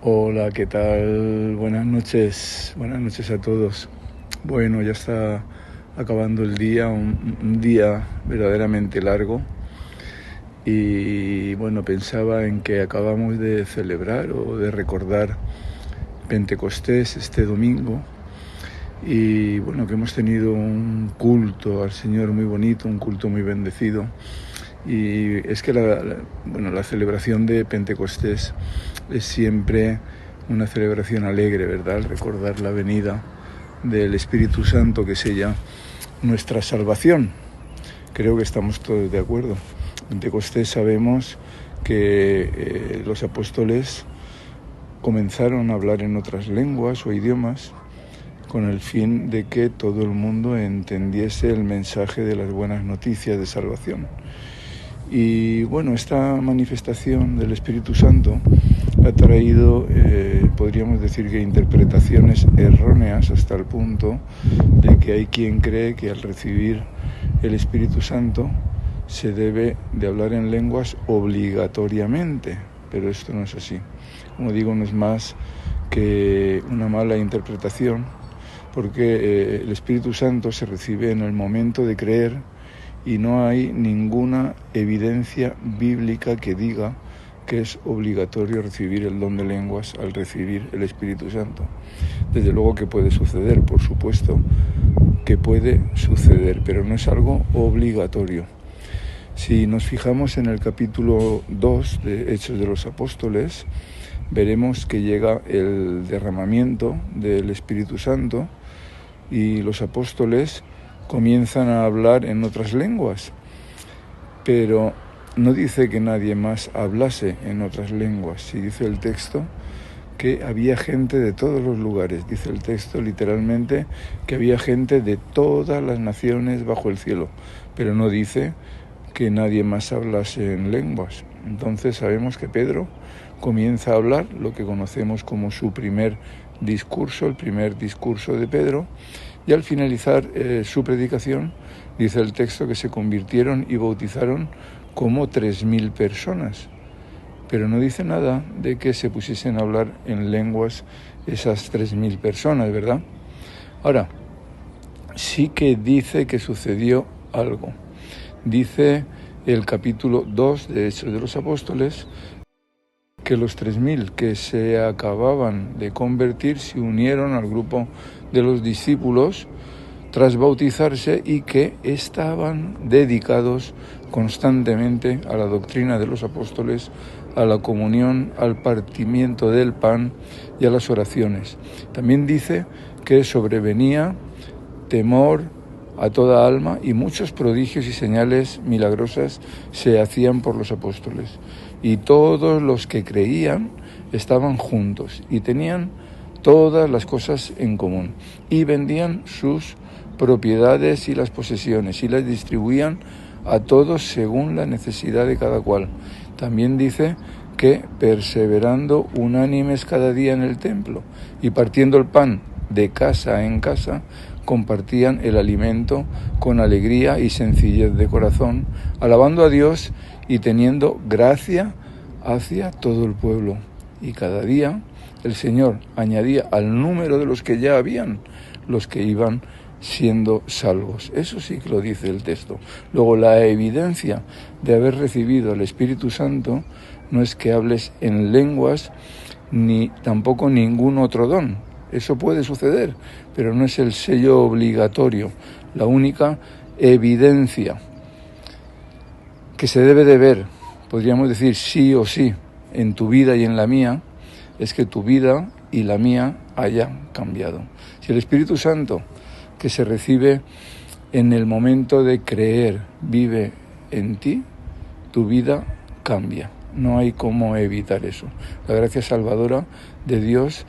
Hola, ¿qué tal? Buenas noches a todos. Bueno, ya está acabando el día, un día verdaderamente largo. Y bueno, pensaba en que acabamos de celebrar o de recordar Pentecostés este domingo. Y bueno, que hemos tenido un culto al Señor muy bonito, un culto muy bendecido. Y es que la celebración de Pentecostés es siempre una celebración alegre, ¿verdad? Recordar la venida del Espíritu Santo, que sella nuestra salvación. Creo que estamos todos de acuerdo. Pentecostés sabemos que los apóstoles comenzaron a hablar en otras lenguas o idiomas con el fin de que todo el mundo entendiese el mensaje de las buenas noticias de salvación. Y bueno, esta manifestación del Espíritu Santo ha traído, podríamos decir que interpretaciones erróneas hasta el punto de que hay quien cree que al recibir el Espíritu Santo se debe de hablar en lenguas obligatoriamente, pero esto no es así. Como digo, no es más que una mala interpretación, porque el Espíritu Santo se recibe en el momento de creer y no hay ninguna evidencia bíblica que diga que es obligatorio recibir el don de lenguas al recibir el Espíritu Santo. Desde luego que puede suceder, por supuesto que puede suceder, pero no es algo obligatorio. Si nos fijamos en el capítulo 2 de Hechos de los Apóstoles, veremos que llega el derramamiento del Espíritu Santo y los apóstoles comienzan a hablar en otras lenguas, pero no dice que nadie más hablase en otras lenguas. Si dice el texto que había gente de todos los lugares, dice el texto literalmente que había gente de todas las naciones bajo el cielo, pero no dice que nadie más hablase en lenguas. Entonces sabemos que Pedro comienza a hablar lo que conocemos como su primer discurso, el primer discurso de Pedro, y al finalizar su predicación, dice el texto que se convirtieron y bautizaron como 3.000 personas. Pero no dice nada de que se pusiesen a hablar en lenguas esas 3.000 personas, ¿verdad? Ahora, sí que dice que sucedió algo. Dice el capítulo 2 de Hechos de los Apóstoles que los 3.000 que se acababan de convertir se unieron al grupo de los discípulos tras bautizarse y que estaban dedicados constantemente a la doctrina de los apóstoles, a la comunión, al partimiento del pan y a las oraciones. También dice que sobrevenía temor a toda alma y muchos prodigios y señales milagrosas se hacían por los apóstoles. Y todos los que creían estaban juntos y tenían todas las cosas en común y vendían sus propiedades y las posesiones y las distribuían a todos según la necesidad de cada cual. También dice que perseverando unánimes cada día en el templo y partiendo el pan de casa en casa, compartían el alimento con alegría y sencillez de corazón, alabando a Dios y teniendo gracia hacia todo el pueblo. Y cada día el Señor añadía al número de los que ya habían, los que iban siendo salvos. Eso sí que lo dice el texto. Luego, la evidencia de haber recibido el Espíritu Santo no es que hables en lenguas ni tampoco ningún otro don. Eso puede suceder, pero no es el sello obligatorio. La única evidencia que se debe de ver, podríamos decir sí o sí, en tu vida y en la mía, es que tu vida y la mía hayan cambiado. Si el Espíritu Santo que se recibe en el momento de creer vive en ti, tu vida cambia. No hay cómo evitar eso. La gracia salvadora de Dios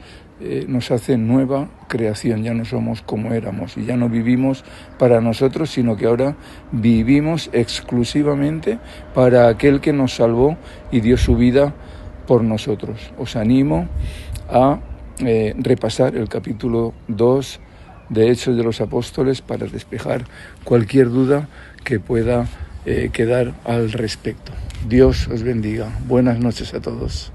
nos hace nueva creación, ya no somos como éramos y ya no vivimos para nosotros, sino que ahora vivimos exclusivamente para aquel que nos salvó y dio su vida por nosotros. Os animo a repasar el capítulo 2 de Hechos de los Apóstoles para despejar cualquier duda que pueda quedar al respecto. Dios os bendiga. Buenas noches a todos.